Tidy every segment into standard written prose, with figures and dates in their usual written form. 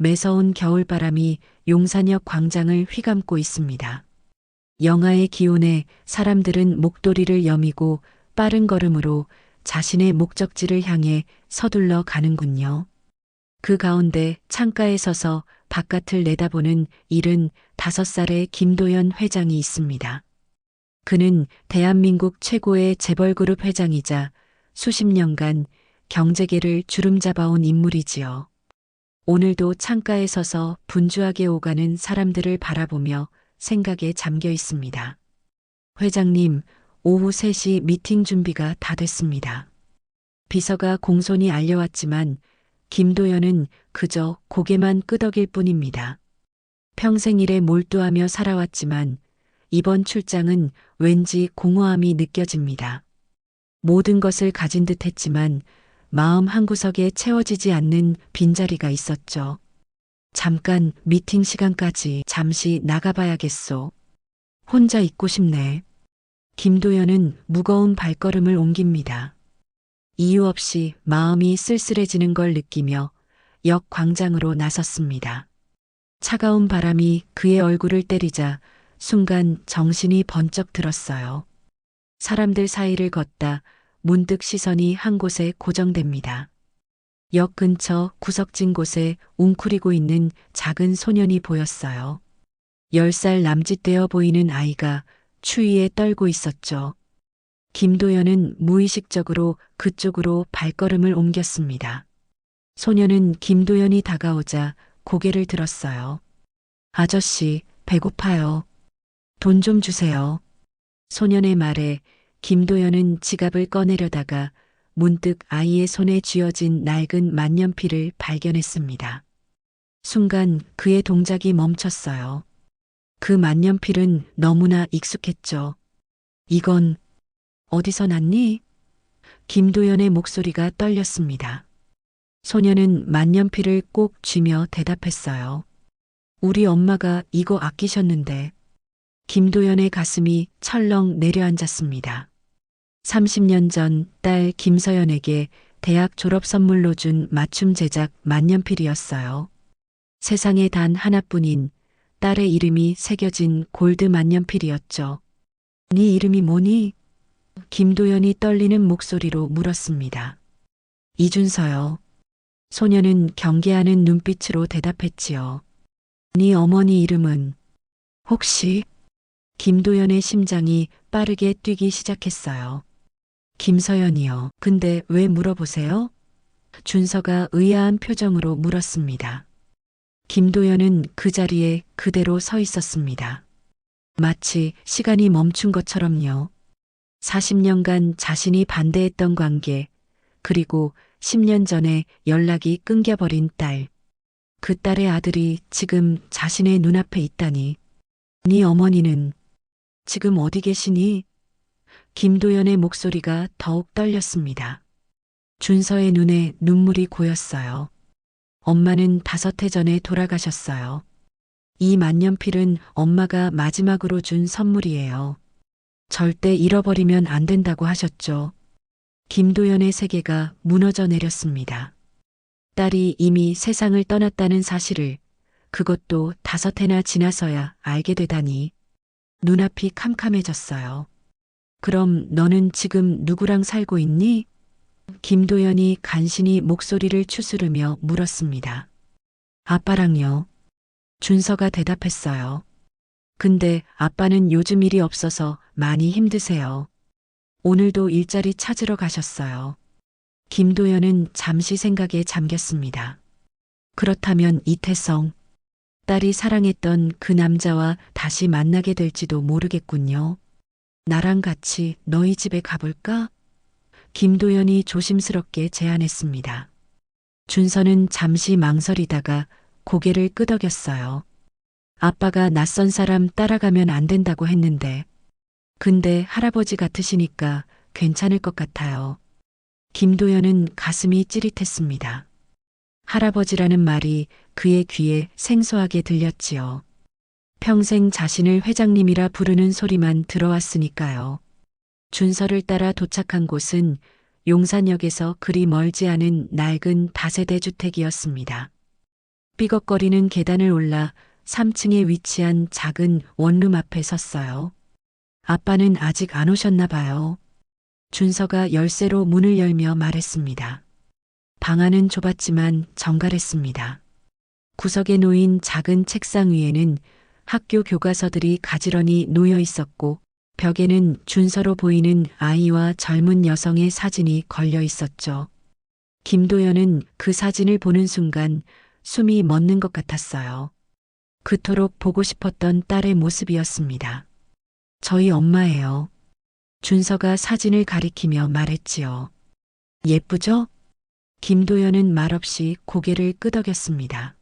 매서운 겨울바람이 용산역 광장을 휘감고 있습니다. 영하의 기온에 사람들은 목도리를 여미고 빠른 걸음으로 자신의 목적지를 향해 서둘러 가는군요. 그 가운데 창가에 서서 바깥을 내다보는 75살의 김도연 회장이 있습니다. 그는 대한민국 최고의 재벌그룹 회장이자 수십 년간 경제계를 주름잡아온 인물이지요. 오늘도 창가에 서서 분주하게 오가는 사람들을 바라보며 생각에 잠겨 있습니다. 회장님, 오후 3시 미팅 준비가 다 됐습니다. 비서가 공손히 알려왔지만 김도연은 그저 고개만 끄덕일 뿐입니다. 평생 일에 몰두하며 살아왔지만 이번 출장은 왠지 공허함이 느껴집니다. 모든 것을 가진 듯 했지만 마음 한구석에 채워지지 않는 빈자리가 있었죠. 잠깐 미팅 시간까지 잠시 나가봐야겠소. 혼자 있고 싶네. 김도연은 무거운 발걸음을 옮깁니다. 이유 없이 마음이 쓸쓸해지는 걸 느끼며 역 광장으로 나섰습니다. 차가운 바람이 그의 얼굴을 때리자 순간 정신이 번쩍 들었어요. 사람들 사이를 걷다 문득 시선이 한 곳에 고정됩니다. 역 근처 구석진 곳에 웅크리고 있는 작은 소년이 보였어요. 10살 남짓되어 보이는 아이가 추위에 떨고 있었죠. 김도연은 무의식적으로 그쪽으로 발걸음을 옮겼습니다. 소년은 김도연이 다가오자 고개를 들었어요. 아저씨, 배고파요. 돈 좀 주세요. 소년의 말에 김도연은 지갑을 꺼내려다가 문득 아이의 손에 쥐어진 낡은 만년필을 발견했습니다. 순간 그의 동작이 멈췄어요. 그 만년필은 너무나 익숙했죠. 이건 어디서 났니? 김도연의 목소리가 떨렸습니다. 소녀는 만년필을 꼭 쥐며 대답했어요. 우리 엄마가 이거 아끼셨는데. 김도연의 가슴이 철렁 내려앉았습니다. 30년 전 딸 김서연에게 대학 졸업 선물로 준 맞춤 제작 만년필이었어요. 세상에 단 하나뿐인 딸의 이름이 새겨진 골드 만년필이었죠. 네 이름이 뭐니? 김도연이 떨리는 목소리로 물었습니다. 이준서요. 소녀는 경계하는 눈빛으로 대답했지요. 네 어머니 이름은 혹시? 김도연의 심장이 빠르게 뛰기 시작했어요. 김서연이요. 근데 왜 물어보세요? 준서가 의아한 표정으로 물었습니다. 김도연은 그 자리에 그대로 서 있었습니다. 마치 시간이 멈춘 것처럼요. 40년간 자신이 반대했던 관계, 그리고 10년 전에 연락이 끊겨버린 딸. 그 딸의 아들이 지금 자신의 눈앞에 있다니. 네 어머니는 지금 어디 계시니? 김도연의 목소리가 더욱 떨렸습니다. 준서의 눈에 눈물이 고였어요. 엄마는 5해 전에 돌아가셨어요. 이 만년필은 엄마가 마지막으로 준 선물이에요. 절대 잃어버리면 안 된다고 하셨죠. 김도연의 세계가 무너져 내렸습니다. 딸이 이미 세상을 떠났다는 사실을 그것도 5해나 지나서야 알게 되다니. 눈앞이 캄캄해졌어요. 그럼 너는 지금 누구랑 살고 있니? 김도연이 간신히 목소리를 추스르며 물었습니다. 아빠랑요. 준서가 대답했어요. 근데 아빠는 요즘 일이 없어서 많이 힘드세요. 오늘도 일자리 찾으러 가셨어요. 김도연은 잠시 생각에 잠겼습니다. 그렇다면 이태성, 딸이 사랑했던 그 남자와 다시 만나게 될지도 모르겠군요. 나랑 같이 너희 집에 가볼까? 김도연이 조심스럽게 제안했습니다. 준서는 잠시 망설이다가 고개를 끄덕였어요. 아빠가 낯선 사람 따라가면 안 된다고 했는데. 근데 할아버지 같으시니까 괜찮을 것 같아요. 김도연은 가슴이 찌릿했습니다. 할아버지라는 말이 그의 귀에 생소하게 들렸지요. 평생 자신을 회장님이라 부르는 소리만 들어왔으니까요. 준서를 따라 도착한 곳은 용산역에서 그리 멀지 않은 낡은 다세대 주택이었습니다. 삐걱거리는 계단을 올라 3층에 위치한 작은 원룸 앞에 섰어요. 아빠는 아직 안 오셨나 봐요. 준서가 열쇠로 문을 열며 말했습니다. 방 안은 좁았지만 정갈했습니다. 구석에 놓인 작은 책상 위에는 학교 교과서들이 가지런히 놓여 있었고 벽에는 준서로 보이는 아이와 젊은 여성의 사진이 걸려 있었죠. 김도연은 그 사진을 보는 순간 숨이 멎는 것 같았어요. 그토록 보고 싶었던 딸의 모습이었습니다. 저희 엄마예요. 준서가 사진을 가리키며 말했지요. 예쁘죠? 김도연은 말없이 고개를 끄덕였습니다.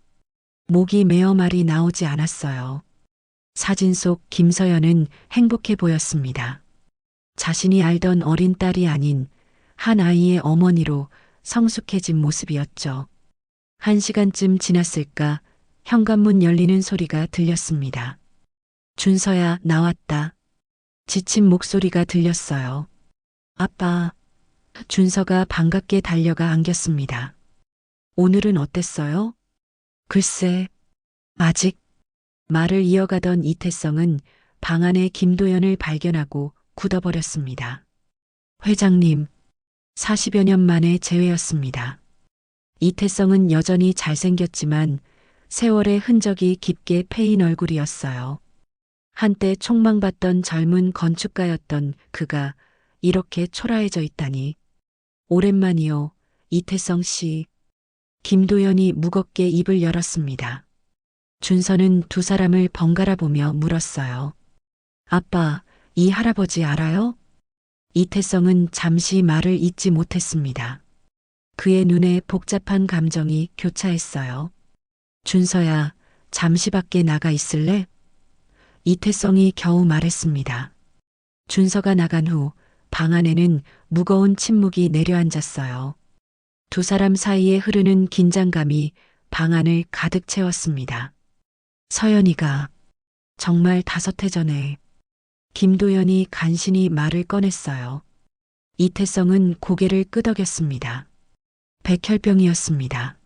목이 메어 말이 나오지 않았어요. 사진 속 김서연은 행복해 보였습니다. 자신이 알던 어린 딸이 아닌 한 아이의 어머니로 성숙해진 모습이었죠. 1시간쯤 지났을까 현관문 열리는 소리가 들렸습니다. 준서야, 나왔다. 지친 목소리가 들렸어요. 아빠. 준서가 반갑게 달려가 안겼습니다. 오늘은 어땠어요? 글쎄, 아직. 말을 이어가던 이태성은 방 안에 김도연을 발견하고 굳어버렸습니다. 회장님, 40여 년 만에 재회였습니다. 이태성은 여전히 잘생겼지만 세월의 흔적이 깊게 패인 얼굴이었어요. 한때 촉망받던 젊은 건축가였던 그가 이렇게 초라해져 있다니. 오랜만이요, 이태성 씨. 김도연이 무겁게 입을 열었습니다. 준서는 두 사람을 번갈아 보며 물었어요. 아빠, 이 할아버지 알아요? 이태성은 잠시 말을 잇지 못했습니다. 그의 눈에 복잡한 감정이 교차했어요. 준서야, 잠시 밖에 나가 있을래? 이태성이 겨우 말했습니다. 준서가 나간 후 방 안에는 무거운 침묵이 내려앉았어요. 두 사람 사이에 흐르는 긴장감이 방 안을 가득 채웠습니다. 서연이가 정말 5해 전에. 김도연이 간신히 말을 꺼냈어요. 이태성은 고개를 끄덕였습니다. 백혈병이었습니다.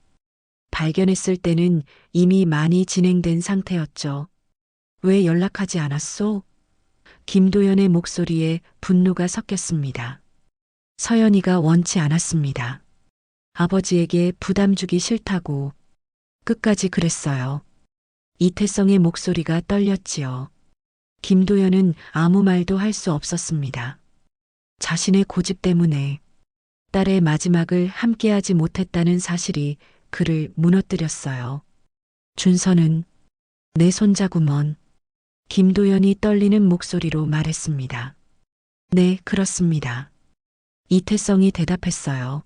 발견했을 때는 이미 많이 진행된 상태였죠. 왜 연락하지 않았소? 김도연의 목소리에 분노가 섞였습니다. 서연이가 원치 않았습니다. 아버지에게 부담 주기 싫다고 끝까지 그랬어요. 이태성의 목소리가 떨렸지요. 김도연은 아무 말도 할 수 없었습니다. 자신의 고집 때문에 딸의 마지막을 함께하지 못했다는 사실이 그를 무너뜨렸어요. 준서는 내 손자구먼. 김도연이 떨리는 목소리로 말했습니다. 네, 그렇습니다. 이태성이 대답했어요.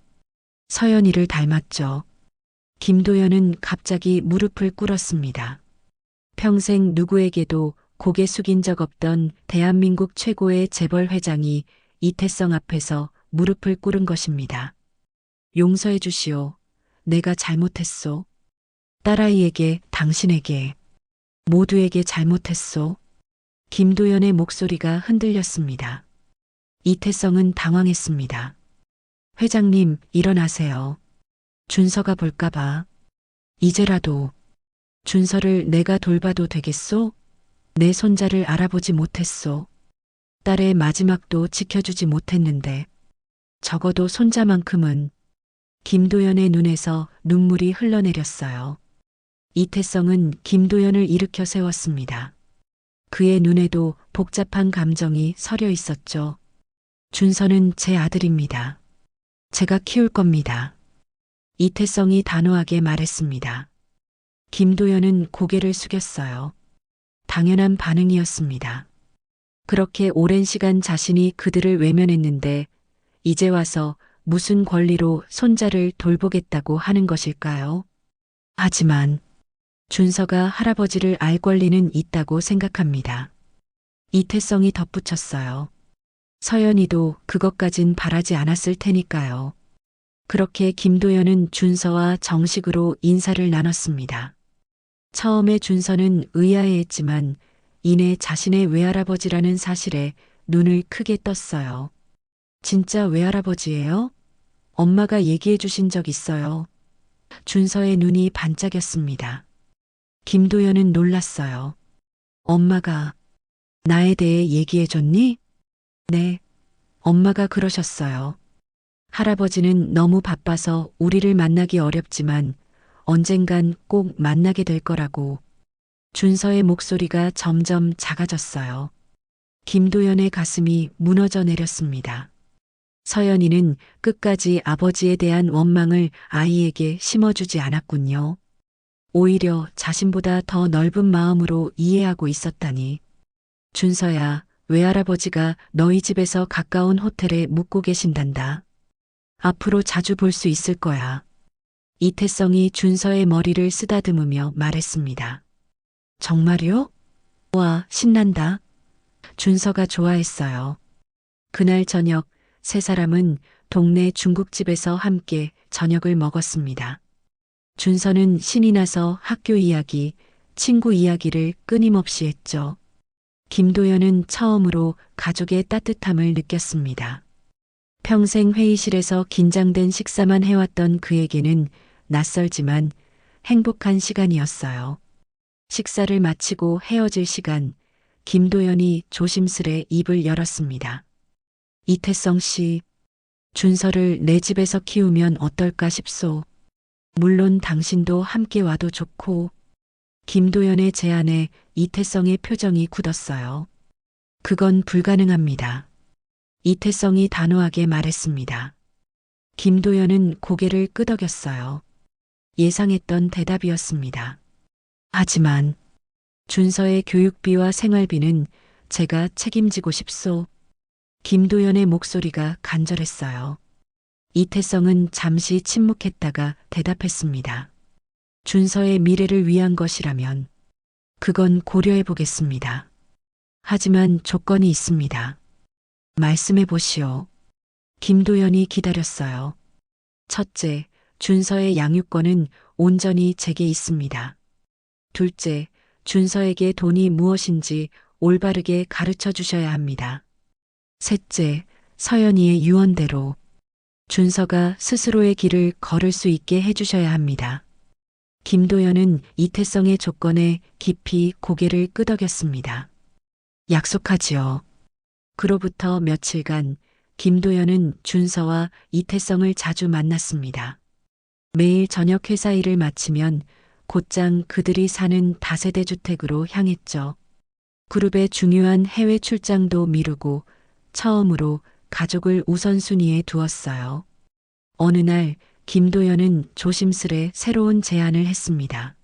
서연이를 닮았죠. 김도연은 갑자기 무릎을 꿇었습니다. 평생 누구에게도 고개 숙인 적 없던 대한민국 최고의 재벌 회장이 이태성 앞에서 무릎을 꿇은 것입니다. 용서해 주시오. 내가 잘못했소. 딸아이에게, 당신에게, 모두에게 잘못했소. 김도연의 목소리가 흔들렸습니다. 이태성은 당황했습니다. 회장님, 일어나세요. 준서가 볼까봐. 이제라도 준서를 내가 돌봐도 되겠소? 내 손자를 알아보지 못했소. 딸의 마지막도 지켜주지 못했는데 적어도 손자만큼은. 김도연의 눈에서 눈물이 흘러내렸어요. 이태성은 김도연을 일으켜 세웠습니다. 그의 눈에도 복잡한 감정이 서려 있었죠. 준서는 제 아들입니다. 제가 키울 겁니다. 이태성이 단호하게 말했습니다. 김도연은 고개를 숙였어요. 당연한 반응이었습니다. 그렇게 오랜 시간 자신이 그들을 외면했는데 이제 와서 무슨 권리로 손자를 돌보겠다고 하는 것일까요? 하지만 준서가 할아버지를 알 권리는 있다고 생각합니다. 이태성이 덧붙였어요. 서연이도 그것까진 바라지 않았을 테니까요. 그렇게 김도연은 준서와 정식으로 인사를 나눴습니다. 처음에 준서는 의아해했지만 이내 자신의 외할아버지라는 사실에 눈을 크게 떴어요. 진짜 외할아버지예요? 엄마가 얘기해 주신 적 있어요. 준서의 눈이 반짝였습니다. 김도연은 놀랐어요. 엄마가 나에 대해 얘기해줬니? 네, 엄마가 그러셨어요. 할아버지는 너무 바빠서 우리를 만나기 어렵지만 언젠간 꼭 만나게 될 거라고. 준서의 목소리가 점점 작아졌어요. 김도연의 가슴이 무너져 내렸습니다. 서연이는 끝까지 아버지에 대한 원망을 아이에게 심어주지 않았군요. 오히려 자신보다 더 넓은 마음으로 이해하고 있었다니. 준서야, 외할아버지가 너희 집에서 가까운 호텔에 묵고 계신단다. 앞으로 자주 볼 수 있을 거야. 이태성이 준서의 머리를 쓰다듬으며 말했습니다. 정말요? 와, 신난다. 준서가 좋아했어요. 그날 저녁 세 사람은 동네 중국집에서 함께 저녁을 먹었습니다. 준서는 신이 나서 학교 이야기, 친구 이야기를 끊임없이 했죠. 김도연은 처음으로 가족의 따뜻함을 느꼈습니다. 평생 회의실에서 긴장된 식사만 해왔던 그에게는 낯설지만 행복한 시간이었어요. 식사를 마치고 헤어질 시간, 김도연이 조심스레 입을 열었습니다. 이태성 씨, 준서를 내 집에서 키우면 어떨까 싶소. 물론 당신도 함께 와도 좋고. 김도연의 제안에 이태성의 표정이 굳었어요. 그건 불가능합니다. 이태성이 단호하게 말했습니다. 김도연은 고개를 끄덕였어요. 예상했던 대답이었습니다. 하지만 준서의 교육비와 생활비는 제가 책임지고 싶소. 김도연의 목소리가 간절했어요. 이태성은 잠시 침묵했다가 대답했습니다. 준서의 미래를 위한 것이라면 그건 고려해 보겠습니다. 하지만 조건이 있습니다. 말씀해 보시오. 김도연이 기다렸어요. 첫째, 준서의 양육권은 온전히 제게 있습니다. 둘째, 준서에게 돈이 무엇인지 올바르게 가르쳐 주셔야 합니다. 셋째, 서연이의 유언대로 준서가 스스로의 길을 걸을 수 있게 해주셔야 합니다. 김도연은 이태성의 조건에 깊이 고개를 끄덕였습니다. 약속하지요. 그로부터 며칠간 김도연은 준서와 이태성을 자주 만났습니다. 매일 저녁 회사 일을 마치면 곧장 그들이 사는 다세대 주택으로 향했죠. 그룹의 중요한 해외 출장도 미루고 처음으로 가족을 우선순위에 두었어요. 어느 날 김도연은 조심스레 새로운 제안을 했습니다.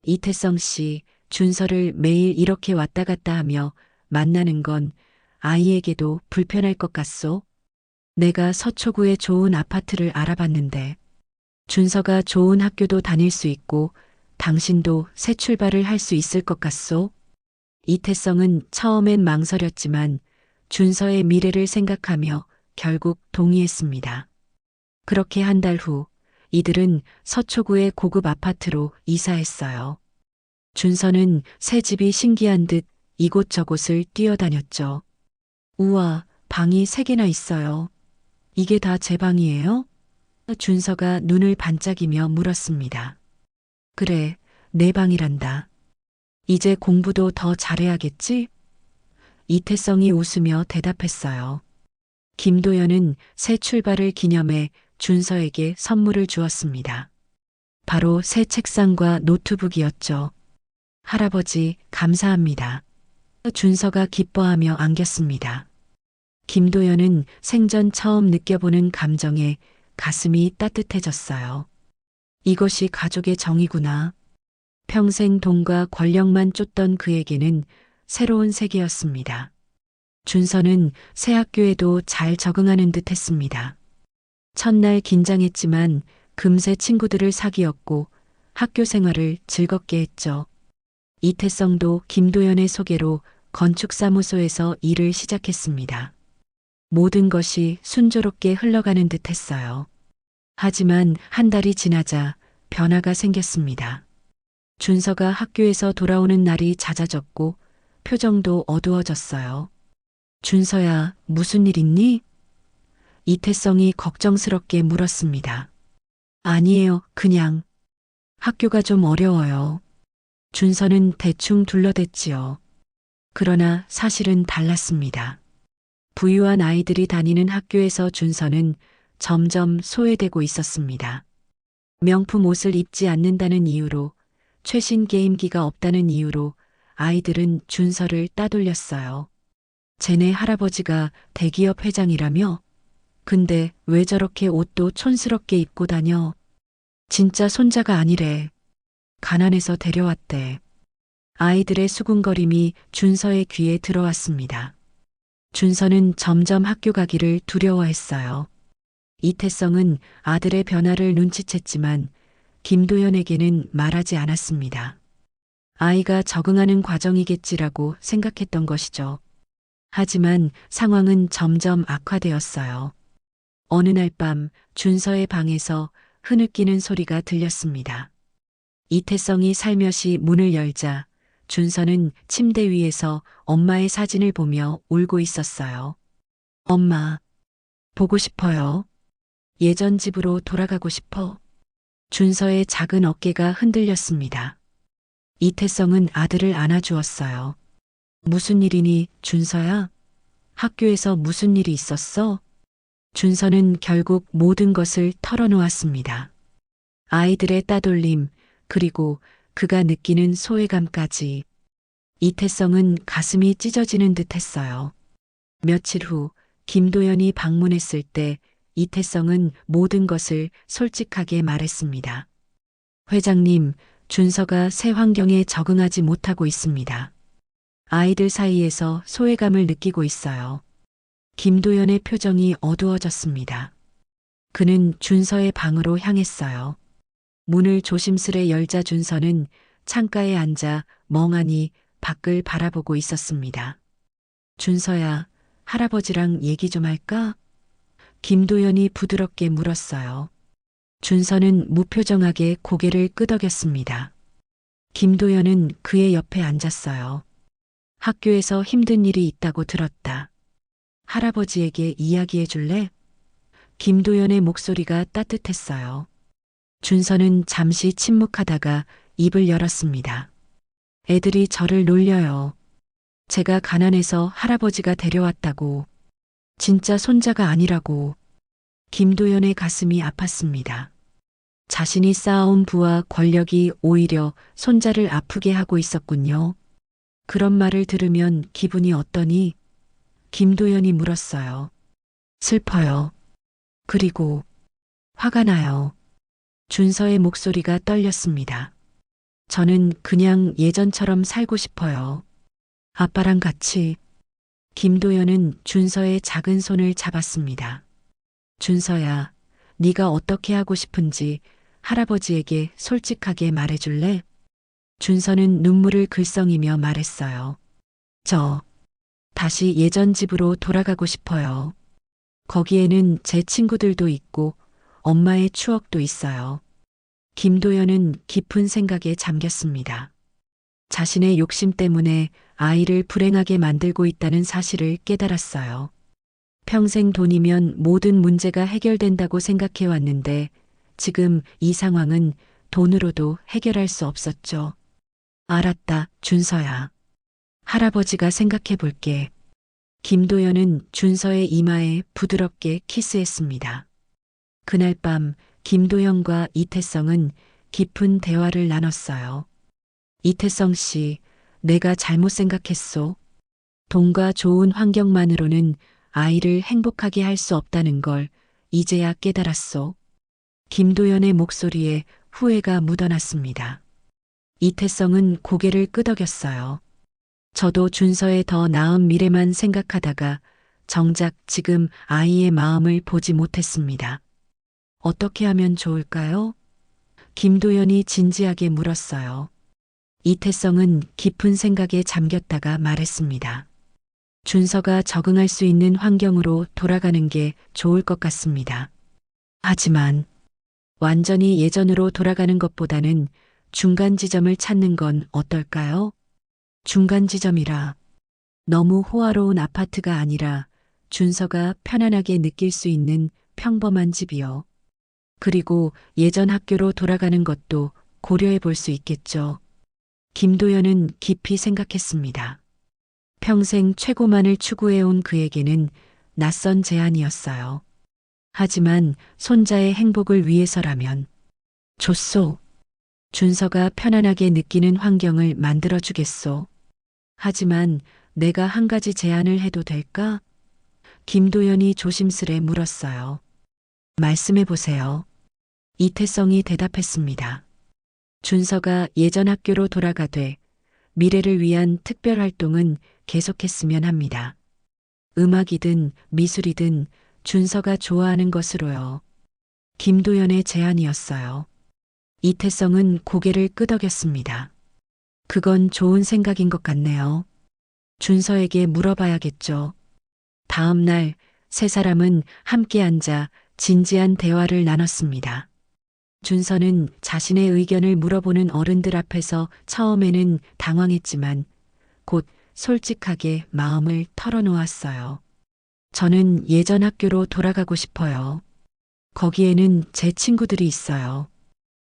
이태성 씨, 준서를 매일 이렇게 왔다 갔다 하며 만나는 건 아이에게도 불편할 것 같소? 내가 서초구에 좋은 아파트를 알아봤는데 준서가 좋은 학교도 다닐 수 있고 당신도 새 출발을 할 수 있을 것 같소? 이태성은 처음엔 망설였지만 준서의 미래를 생각하며 결국 동의했습니다. 그렇게 한 달 후 이들은 서초구의 고급 아파트로 이사했어요. 준서는 새 집이 신기한 듯 이곳저곳을 뛰어다녔죠. 우와, 방이 3개나 있어요. 이게 다 제 방이에요? 준서가 눈을 반짝이며 물었습니다. 그래, 내 방이란다. 이제 공부도 더 잘해야겠지? 이태성이 웃으며 대답했어요. 김도연은 새 출발을 기념해 준서에게 선물을 주었습니다. 바로 새 책상과 노트북이었죠. 할아버지, 감사합니다. 준서가 기뻐하며 안겼습니다. 김도연은 생전 처음 느껴보는 감정에 가슴이 따뜻해졌어요. 이것이 가족의 정이구나. 평생 돈과 권력만 쫓던 그에게는 새로운 세계였습니다. 준서는 새 학교에도 잘 적응하는 듯 했습니다. 첫날 긴장했지만 금세 친구들을 사귀었고 학교 생활을 즐겁게 했죠. 이태성도 김도연의 소개로 건축사무소에서 일을 시작했습니다. 모든 것이 순조롭게 흘러가는 듯 했어요. 하지만 한 달이 지나자 변화가 생겼습니다. 준서가 학교에서 돌아오는 날이 잦아졌고 표정도 어두워졌어요. 준서야, 무슨 일 있니? 이태성이 걱정스럽게 물었습니다. 아니에요. 그냥 학교가 좀 어려워요. 준서는 대충 둘러댔지요. 그러나 사실은 달랐습니다. 부유한 아이들이 다니는 학교에서 준서는 점점 소외되고 있었습니다. 명품 옷을 입지 않는다는 이유로, 최신 게임기가 없다는 이유로 아이들은 준서를 따돌렸어요. 쟤네 할아버지가 대기업 회장이라며? 근데 왜 저렇게 옷도 촌스럽게 입고 다녀? 진짜 손자가 아니래. 가난해서 데려왔대. 아이들의 수군거림이 준서의 귀에 들어왔습니다. 준서는 점점 학교 가기를 두려워했어요. 이태성은 아들의 변화를 눈치챘지만 김도연에게는 말하지 않았습니다. 아이가 적응하는 과정이겠지라고 생각했던 것이죠. 하지만 상황은 점점 악화되었어요. 어느 날 밤 준서의 방에서 흐느끼는 소리가 들렸습니다. 이태성이 살며시 문을 열자 준서는 침대 위에서 엄마의 사진을 보며 울고 있었어요. 엄마, 보고 싶어요. 예전 집으로 돌아가고 싶어. 준서의 작은 어깨가 흔들렸습니다. 이태성은 아들을 안아주었어요. 무슨 일이니, 준서야? 학교에서 무슨 일이 있었어? 준서는 결국 모든 것을 털어놓았습니다. 아이들의 따돌림, 그리고 그가 느끼는 소외감까지. 이태성은 가슴이 찢어지는 듯 했어요. 며칠 후 김도연이 방문했을 때 이태성은 모든 것을 솔직하게 말했습니다. 회장님, 준서가 새 환경에 적응하지 못하고 있습니다. 아이들 사이에서 소외감을 느끼고 있어요. 김도연의 표정이 어두워졌습니다. 그는 준서의 방으로 향했어요. 문을 조심스레 열자 준서는 창가에 앉아 멍하니 밖을 바라보고 있었습니다. 준서야, 할아버지랑 얘기 좀 할까? 김도연이 부드럽게 물었어요. 준서는 무표정하게 고개를 끄덕였습니다. 김도연은 그의 옆에 앉았어요. 학교에서 힘든 일이 있다고 들었다. 할아버지에게 이야기해 줄래? 김도연의 목소리가 따뜻했어요. 준서는 잠시 침묵하다가 입을 열었습니다. 애들이 저를 놀려요. 제가 가난해서 할아버지가 데려왔다고. 진짜 손자가 아니라고. 김도연의 가슴이 아팠습니다. 자신이 쌓아온 부와 권력이 오히려 손자를 아프게 하고 있었군요. 그런 말을 들으면 기분이 어떠니? 김도연이 물었어요. 슬퍼요. 그리고 화가 나요. 준서의 목소리가 떨렸습니다. 저는 그냥 예전처럼 살고 싶어요. 아빠랑 같이. 김도연은 준서의 작은 손을 잡았습니다. 준서야, 네가 어떻게 하고 싶은지 할아버지에게 솔직하게 말해줄래? 준서는 눈물을 글썽이며 말했어요. 다시 예전 집으로 돌아가고 싶어요. 거기에는 제 친구들도 있고 엄마의 추억도 있어요. 김도연은 깊은 생각에 잠겼습니다. 자신의 욕심 때문에 아이를 불행하게 만들고 있다는 사실을 깨달았어요. 평생 돈이면 모든 문제가 해결된다고 생각해 왔는데 지금 이 상황은 돈으로도 해결할 수 없었죠. 알았다, 준서야. 할아버지가 생각해 볼게. 김도연은 준서의 이마에 부드럽게 키스했습니다. 그날 밤 김도연과 이태성은 깊은 대화를 나눴어요. 이태성 씨, 내가 잘못 생각했소. 돈과 좋은 환경만으로는 아이를 행복하게 할 수 없다는 걸 이제야 깨달았소. 김도연의 목소리에 후회가 묻어났습니다. 이태성은 고개를 끄덕였어요. 저도 준서의 더 나은 미래만 생각하다가 정작 지금 아이의 마음을 보지 못했습니다. 어떻게 하면 좋을까요? 김도연이 진지하게 물었어요. 이태성은 깊은 생각에 잠겼다가 말했습니다. 준서가 적응할 수 있는 환경으로 돌아가는 게 좋을 것 같습니다. 하지만 완전히 예전으로 돌아가는 것보다는 중간 지점을 찾는 건 어떨까요? 중간 지점이라 너무 호화로운 아파트가 아니라 준서가 편안하게 느낄 수 있는 평범한 집이요. 그리고 예전 학교로 돌아가는 것도 고려해 볼 수 있겠죠. 김도연은 깊이 생각했습니다. 평생 최고만을 추구해온 그에게는 낯선 제안이었어요. 하지만 손자의 행복을 위해서라면 좋소. 준서가 편안하게 느끼는 환경을 만들어주겠소. 하지만 내가 한 가지 제안을 해도 될까? 김도연이 조심스레 물었어요. 말씀해 보세요. 이태성이 대답했습니다. 준서가 예전 학교로 돌아가되 미래를 위한 특별 활동은 계속했으면 합니다. 음악이든 미술이든 준서가 좋아하는 것으로요. 김도연의 제안이었어요. 이태성은 고개를 끄덕였습니다. 그건 좋은 생각인 것 같네요. 준서에게 물어봐야겠죠. 다음 날 세 사람은 함께 앉아 진지한 대화를 나눴습니다. 준서는 자신의 의견을 물어보는 어른들 앞에서 처음에는 당황했지만 곧 솔직하게 마음을 털어놓았어요. 저는 예전 학교로 돌아가고 싶어요. 거기에는 제 친구들이 있어요.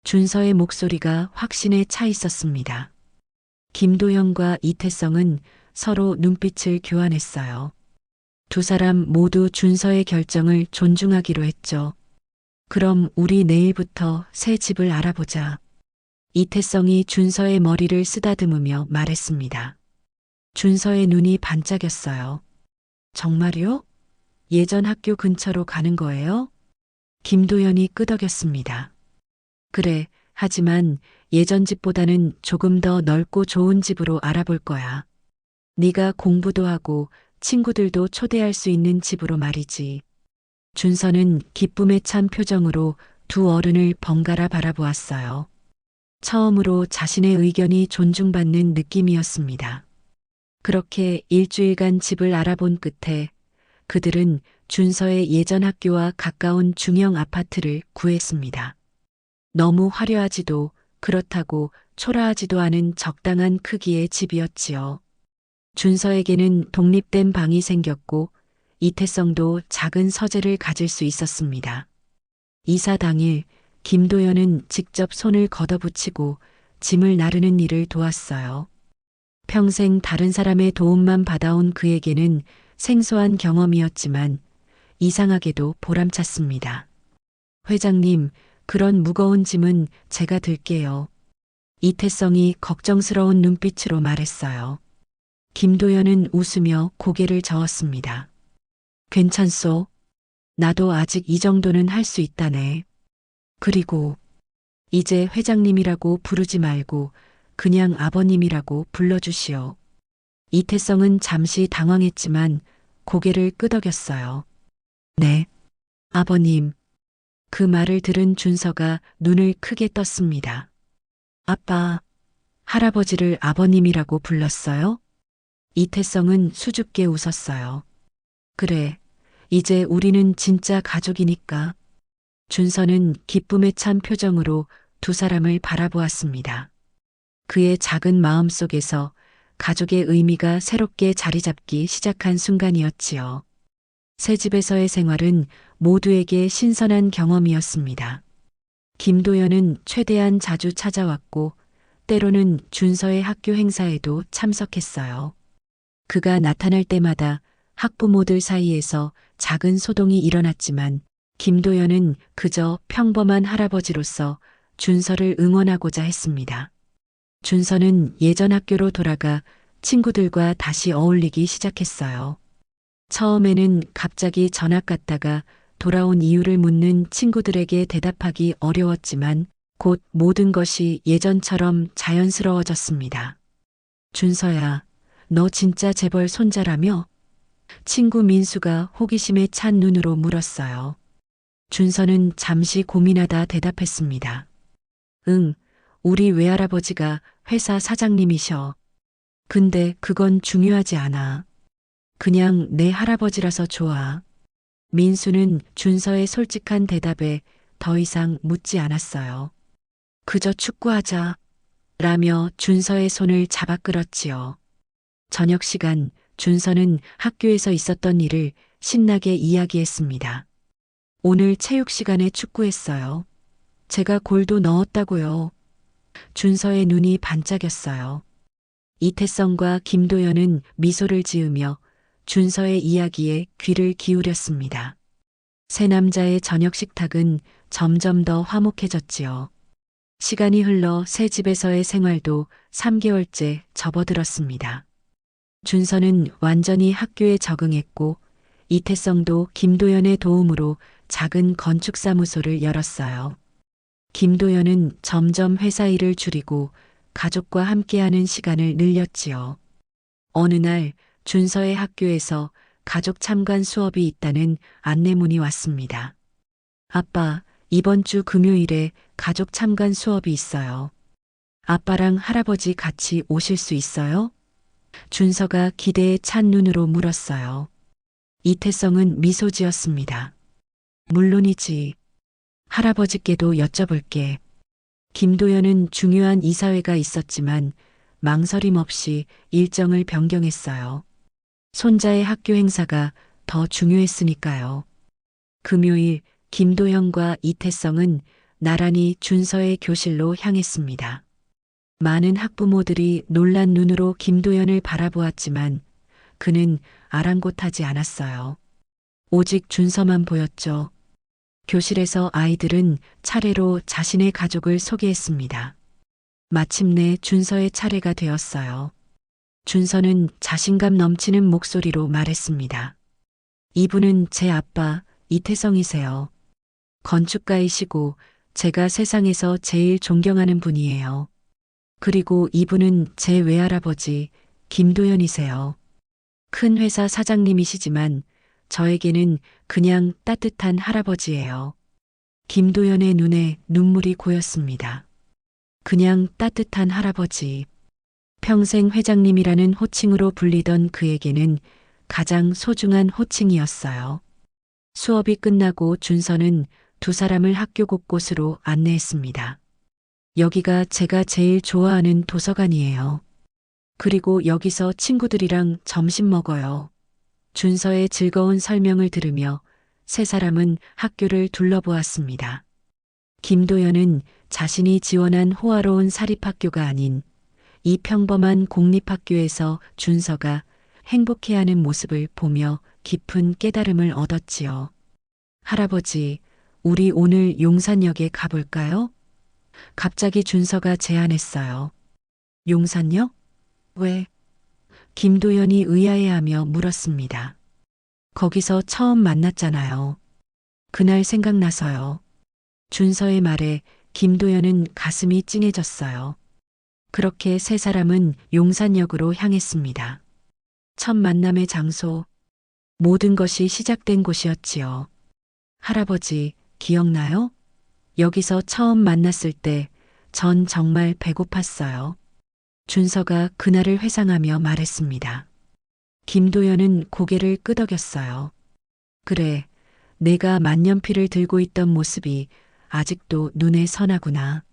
준서의 목소리가 확신에 차 있었습니다. 김도영과 이태성은 서로 눈빛을 교환했어요. 두 사람 모두 준서의 결정을 존중하기로 했죠. 그럼 우리 내일부터 새 집을 알아보자. 이태성이 준서의 머리를 쓰다듬으며 말했습니다. 준서의 눈이 반짝였어요. 정말요? 예전 학교 근처로 가는 거예요? 김도연이 끄덕였습니다. 그래, 하지만 예전 집보다는 조금 더 넓고 좋은 집으로 알아볼 거야. 네가 공부도 하고 친구들도 초대할 수 있는 집으로 말이지. 준서는 기쁨에 찬 표정으로 두 어른을 번갈아 바라보았어요. 처음으로 자신의 의견이 존중받는 느낌이었습니다. 그렇게 일주일간 집을 알아본 끝에 그들은 준서의 예전 학교와 가까운 중형 아파트를 구했습니다. 너무 화려하지도 그렇다고 초라하지도 않은 적당한 크기의 집이었지요. 준서에게는 독립된 방이 생겼고 이태성도 작은 서재를 가질 수 있었습니다. 이사 당일 김도연은 직접 손을 걷어붙이고 짐을 나르는 일을 도왔어요. 평생 다른 사람의 도움만 받아온 그에게는 생소한 경험이었지만 이상하게도 보람찼습니다. 회장님, 그런 무거운 짐은 제가 들게요. 이태성이 걱정스러운 눈빛으로 말했어요. 김도연은 웃으며 고개를 저었습니다. 괜찮소. 나도 아직 이 정도는 할 수 있다네. 그리고 이제 회장님이라고 부르지 말고 그냥 아버님이라고 불러주시오. 이태성은 잠시 당황했지만 고개를 끄덕였어요. 네, 아버님. 그 말을 들은 준서가 눈을 크게 떴습니다. 아빠, 할아버지를 아버님이라고 불렀어요? 이태성은 수줍게 웃었어요. 그래, 이제 우리는 진짜 가족이니까. 준서는 기쁨에 찬 표정으로 두 사람을 바라보았습니다. 그의 작은 마음 속에서 가족의 의미가 새롭게 자리 잡기 시작한 순간이었지요. 새 집에서의 생활은 모두에게 신선한 경험이었습니다. 김도연은 최대한 자주 찾아왔고 때로는 준서의 학교 행사에도 참석했어요. 그가 나타날 때마다 학부모들 사이에서 작은 소동이 일어났지만 김도연은 그저 평범한 할아버지로서 준서를 응원하고자 했습니다. 준서는 예전 학교로 돌아가 친구들과 다시 어울리기 시작했어요. 처음에는 갑자기 전학 갔다가 돌아온 이유를 묻는 친구들에게 대답하기 어려웠지만 곧 모든 것이 예전처럼 자연스러워졌습니다. 준서야, 너 진짜 재벌 손자라며? 친구 민수가 호기심에 찬 눈으로 물었어요. 준서는 잠시 고민하다 대답했습니다. 응, 우리 외할아버지가 회사 사장님이셔. 근데 그건 중요하지 않아. 그냥 내 할아버지라서 좋아. 민수는 준서의 솔직한 대답에 더 이상 묻지 않았어요. 그저 축구하자. 라며 준서의 손을 잡아 끌었지요. 저녁 시간 준서는 학교에서 있었던 일을 신나게 이야기했습니다. 오늘 체육 시간에 축구했어요. 제가 골도 넣었다고요. 준서의 눈이 반짝였어요. 이태성과 김도연은 미소를 지으며 준서의 이야기에 귀를 기울였습니다. 세 남자의 저녁 식탁은 점점 더 화목해졌지요. 시간이 흘러 새 집에서의 생활도 3개월째 접어들었습니다. 준서는 완전히 학교에 적응했고 이태성도 김도연의 도움으로 작은 건축사무소를 열었어요. 김도연은 점점 회사 일을 줄이고 가족과 함께하는 시간을 늘렸지요. 어느 날 준서의 학교에서 가족 참관 수업이 있다는 안내문이 왔습니다. 아빠, 이번 주 금요일에 가족 참관 수업이 있어요. 아빠랑 할아버지 같이 오실 수 있어요? 준서가 기대에 찬 눈으로 물었어요. 이태성은 미소 지었습니다. 물론이지. 할아버지께도 여쭤볼게. 김도연은 중요한 이사회가 있었지만 망설임 없이 일정을 변경했어요. 손자의 학교 행사가 더 중요했으니까요. 금요일 김도연과 이태성은 나란히 준서의 교실로 향했습니다. 많은 학부모들이 놀란 눈으로 김도연을 바라보았지만 그는 아랑곳하지 않았어요. 오직 준서만 보였죠. 교실에서 아이들은 차례로 자신의 가족을 소개했습니다. 마침내 준서의 차례가 되었어요. 준서는 자신감 넘치는 목소리로 말했습니다. 이분은 제 아빠 이태성이세요. 건축가이시고 제가 세상에서 제일 존경하는 분이에요. 그리고 이분은 제 외할아버지 김도연이세요. 큰 회사 사장님이시지만 저에게는 그냥 따뜻한 할아버지예요. 김도연의 눈에 눈물이 고였습니다. 그냥 따뜻한 할아버지. 평생 회장님이라는 호칭으로 불리던 그에게는 가장 소중한 호칭이었어요. 수업이 끝나고 준서는 두 사람을 학교 곳곳으로 안내했습니다. 여기가 제가 제일 좋아하는 도서관이에요. 그리고 여기서 친구들이랑 점심 먹어요. 준서의 즐거운 설명을 들으며 세 사람은 학교를 둘러보았습니다. 김도연은 자신이 지원한 호화로운 사립학교가 아닌 이 평범한 공립학교에서 준서가 행복해하는 모습을 보며 깊은 깨달음을 얻었지요. 할아버지, 우리 오늘 용산역에 가볼까요? 갑자기 준서가 제안했어요. 용산역? 왜? 김도연이 의아해하며 물었습니다. 거기서 처음 만났잖아요. 그날 생각나서요. 준서의 말에 김도연은 가슴이 찡해졌어요. 그렇게 세 사람은 용산역으로 향했습니다. 첫 만남의 장소, 모든 것이 시작된 곳이었지요. 할아버지, 기억나요? 여기서 처음 만났을 때 전 정말 배고팠어요. 준서가 그날을 회상하며 말했습니다. 김도연은 고개를 끄덕였어요. 그래, 내가 만년필을 들고 있던 모습이 아직도 눈에 선하구나.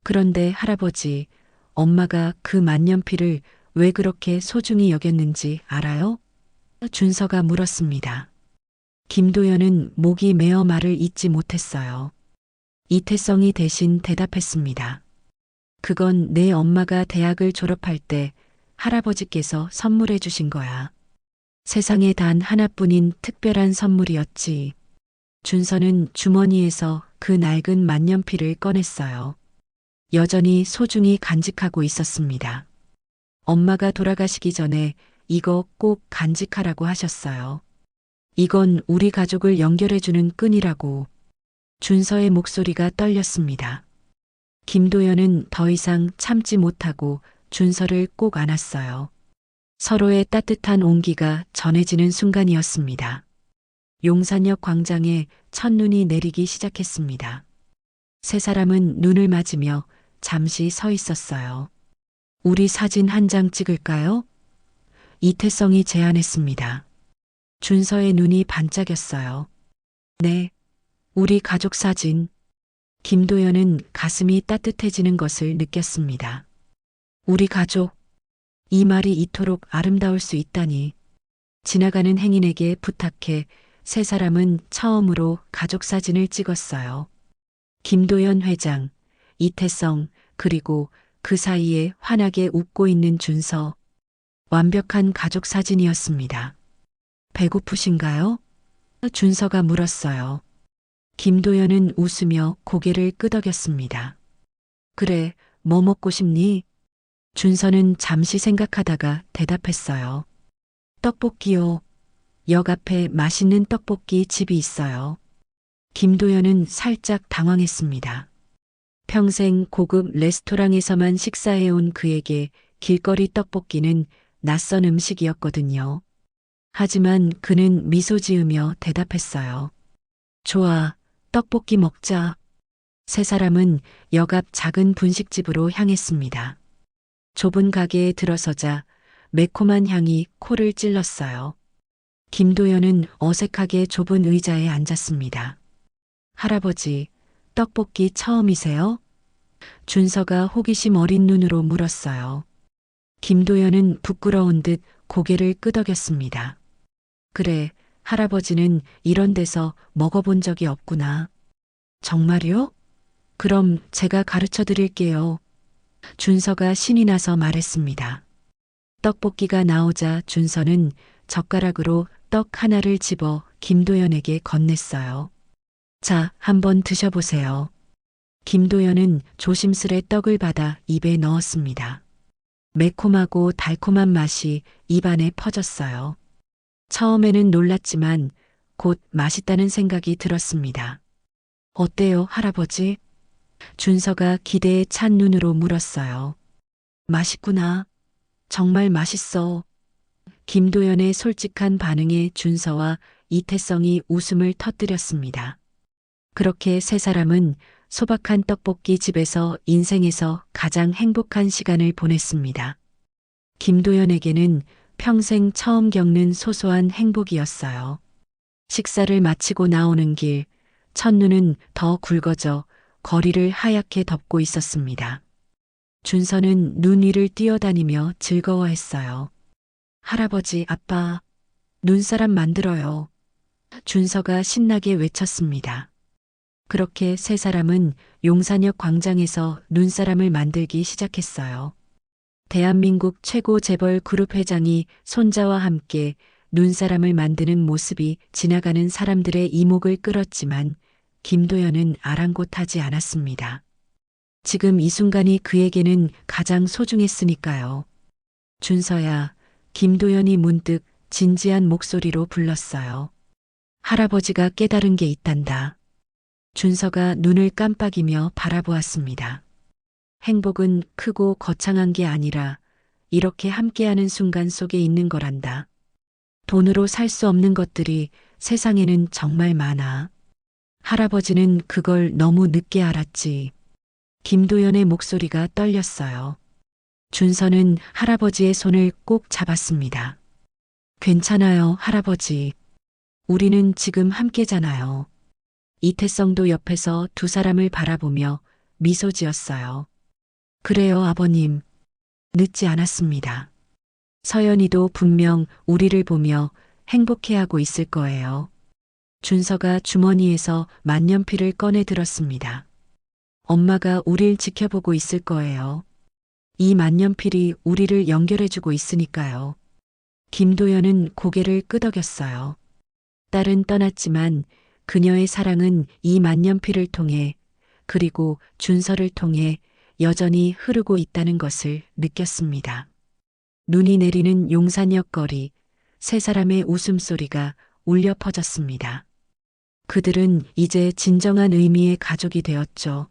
그런데 할아버지, 엄마가 그 만년필을 왜 그렇게 소중히 여겼는지 알아요? 준서가 물었습니다. 김도연은 목이 메어 말을 잇지 못했어요. 이태성이 대신 대답했습니다. 그건 내 엄마가 대학을 졸업할 때 할아버지께서 선물해 주신 거야. 세상에 단 하나뿐인 특별한 선물이었지. 준서는 주머니에서 그 낡은 만년필을 꺼냈어요. 여전히 소중히 간직하고 있었습니다. 엄마가 돌아가시기 전에 이거 꼭 간직하라고 하셨어요. 이건 우리 가족을 연결해주는 끈이라고. 준서의 목소리가 떨렸습니다. 김도연은 더 이상 참지 못하고 준서를 꼭 안았어요. 서로의 따뜻한 온기가 전해지는 순간이었습니다. 용산역 광장에 첫눈이 내리기 시작했습니다. 세 사람은 눈을 맞으며 잠시 서 있었어요. 우리 사진 한 장 찍을까요? 이태성이 제안했습니다. 준서의 눈이 반짝였어요. 네, 우리 가족 사진. 김도연은 가슴이 따뜻해지는 것을 느꼈습니다. 우리 가족. 이 말이 이토록 아름다울 수 있다니. 지나가는 행인에게 부탁해 세 사람은 처음으로 가족 사진을 찍었어요. 김도연 회장, 이태성, 그리고 그 사이에 환하게 웃고 있는 준서. 완벽한 가족 사진이었습니다. 배고프신가요? 준서가 물었어요. 김도연은 웃으며 고개를 끄덕였습니다. 그래, 뭐 먹고 싶니? 준서는 잠시 생각하다가 대답했어요. 떡볶이요. 역 앞에 맛있는 떡볶이 집이 있어요. 김도연은 살짝 당황했습니다. 평생 고급 레스토랑에서만 식사해온 그에게 길거리 떡볶이는 낯선 음식이었거든요. 하지만 그는 미소 지으며 대답했어요. 좋아, 떡볶이 먹자. 세 사람은 역 앞 작은 분식집으로 향했습니다. 좁은 가게에 들어서자 매콤한 향이 코를 찔렀어요. 김도연은 어색하게 좁은 의자에 앉았습니다. 할아버지, 떡볶이 처음이세요? 준서가 호기심 어린 눈으로 물었어요. 김도연은 부끄러운 듯 고개를 끄덕였습니다. 그래, 할아버지는 이런 데서 먹어본 적이 없구나. 정말요? 그럼 제가 가르쳐 드릴게요. 준서가 신이 나서 말했습니다. 떡볶이가 나오자 준서는 젓가락으로 떡 하나를 집어 김도연에게 건넸어요. 자, 한번 드셔보세요. 김도연은 조심스레 떡을 받아 입에 넣었습니다. 매콤하고 달콤한 맛이 입안에 퍼졌어요. 처음에는 놀랐지만 곧 맛있다는 생각이 들었습니다. 어때요, 할아버지? 준서가 기대에 찬 눈으로 물었어요. 맛있구나. 정말 맛있어. 김도연의 솔직한 반응에 준서와 이태성이 웃음을 터뜨렸습니다. 그렇게 세 사람은 소박한 떡볶이 집에서 인생에서 가장 행복한 시간을 보냈습니다. 김도연에게는 평생 처음 겪는 소소한 행복이었어요. 식사를 마치고 나오는 길, 첫눈은 더 굵어져 거리를 하얗게 덮고 있었습니다. 준서는 눈 위를 뛰어다니며 즐거워했어요. 할아버지, 아빠, 눈사람 만들어요. 준서가 신나게 외쳤습니다. 그렇게 세 사람은 용산역 광장에서 눈사람을 만들기 시작했어요. 대한민국 최고 재벌 그룹 회장이 손자와 함께 눈사람을 만드는 모습이 지나가는 사람들의 이목을 끌었지만 김도연은 아랑곳하지 않았습니다. 지금 이 순간이 그에게는 가장 소중했으니까요. 준서야, 김도연이 문득 진지한 목소리로 불렀어요. 할아버지가 깨달은 게 있단다. 준서가 눈을 깜빡이며 바라보았습니다. 행복은 크고 거창한 게 아니라 이렇게 함께하는 순간 속에 있는 거란다. 돈으로 살 수 없는 것들이 세상에는 정말 많아. 할아버지는 그걸 너무 늦게 알았지. 김도연의 목소리가 떨렸어요. 준서는 할아버지의 손을 꼭 잡았습니다. 괜찮아요, 할아버지. 우리는 지금 함께잖아요. 이태성도 옆에서 두 사람을 바라보며 미소 지었어요. 그래요, 아버님. 늦지 않았습니다. 서연이도 분명 우리를 보며 행복해하고 있을 거예요. 준서가 주머니에서 만년필을 꺼내 들었습니다. 엄마가 우릴 지켜보고 있을 거예요. 이 만년필이 우리를 연결해주고 있으니까요. 김도연은 고개를 끄덕였어요. 딸은 떠났지만 그녀의 사랑은 이 만년필을 통해 그리고 준서를 통해 여전히 흐르고 있다는 것을 느꼈습니다. 눈이 내리는 용산역 거리, 세 사람의 웃음소리가 울려 퍼졌습니다. 그들은 이제 진정한 의미의 가족이 되었죠.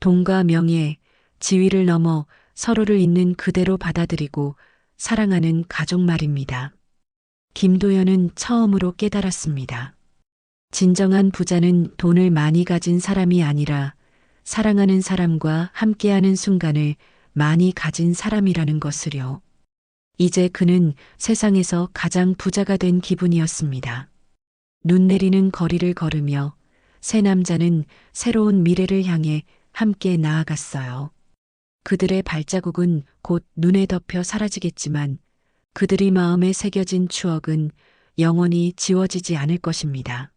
돈과 명예, 지위를 넘어 서로를 있는 그대로 받아들이고 사랑하는 가족 말입니다. 김도연은 처음으로 깨달았습니다. 진정한 부자는 돈을 많이 가진 사람이 아니라 사랑하는 사람과 함께하는 순간을 많이 가진 사람이라는 것을요. 이제 그는 세상에서 가장 부자가 된 기분이었습니다. 눈 내리는 거리를 걸으며 세 남자는 새로운 미래를 향해 함께 나아갔어요. 그들의 발자국은 곧 눈에 덮여 사라지겠지만 그들이 마음에 새겨진 추억은 영원히 지워지지 않을 것입니다.